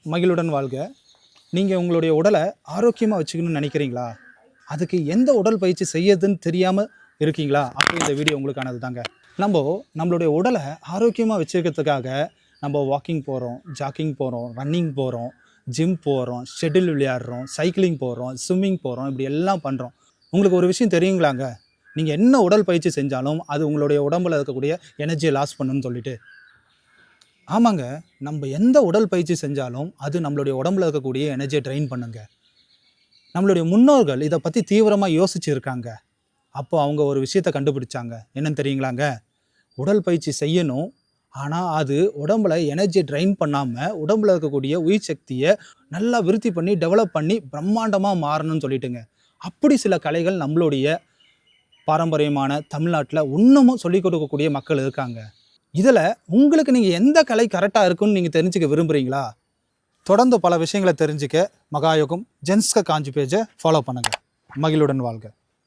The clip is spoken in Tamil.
மகிழுடன் வாழ்க. நீங்கள் உங்களுடைய உடலை ஆரோக்கியமாக வச்சுக்கணும்னு நினைக்கிறீங்களா? அதுக்கு எந்த உடல் பயிற்சி செய்யறதுன்னு தெரியாமல் இருக்கீங்களா? அப்போ இந்த வீடியோ உங்களுக்கானது தாங்க. நம்மளுடைய உடலை ஆரோக்கியமாக வச்சுக்கிறதுக்காக நம்ம வாக்கிங் போகிறோம், ஜாக்கிங் போகிறோம், ரன்னிங் போகிறோம், ஜிம் போகிறோம், ஷெட்டில் விளையாடுறோம், சைக்கிளிங் போகிறோம், ஸ்விம்மிங் போகிறோம், இப்படி எல்லாம் பண்ணுறோம். உங்களுக்கு ஒரு விஷயம் தெரியுங்களாங்க? நீங்கள் என்ன உடல் பயிற்சி செஞ்சாலும் அது உங்களுடைய உடம்பில் இருக்கக்கூடிய எனர்ஜியை லாஸ் பண்ணுன்னு சொல்லிட்டு. ஆமாங்க, நம்ம எந்த உடல் பயிற்சி செஞ்சாலும் அது நம்மளுடைய உடம்புல இருக்கக்கூடிய எனர்ஜியை ட்ரெயின் பண்ணுங்க. நம்மளுடைய முன்னோர்கள் இதை பற்றி தீவிரமாக யோசிச்சுருக்காங்க. அப்போ அவங்க ஒரு விஷயத்தை கண்டுபிடிச்சாங்க. என்னன்னு தெரியுங்களாங்க? உடல் பயிற்சி செய்யணும், ஆனால் அது உடம்புல எனர்ஜியை ட்ரெயின் பண்ணாமல் உடம்புல இருக்கக்கூடிய உயிர் சக்தியை நல்லா விருத்தி பண்ணி டெவலப் பண்ணி பிரம்மாண்டமாக மாறணும்னு சொல்லிட்டுங்க. அப்படி சில கலைகள் நம்மளுடைய பாரம்பரியமான தமிழ்நாட்டில் இன்னமும் சொல்லிக் கொடுக்கக்கூடிய மக்கள் இருக்காங்க. இதில் உங்களுக்கு நீங்கள் எந்த கலை கரெக்டாக இருக்குன்னு நீங்கள் தெரிஞ்சுக்க விரும்புகிறீங்களா? தொடர்ந்து பல விஷயங்களை தெரிஞ்சுக்க மகாயோகம் ஜென்ஸ்க காஞ்சி பேஜை ஃபாலோ பண்ணுங்கள். மகிழுடன் வாழ்க.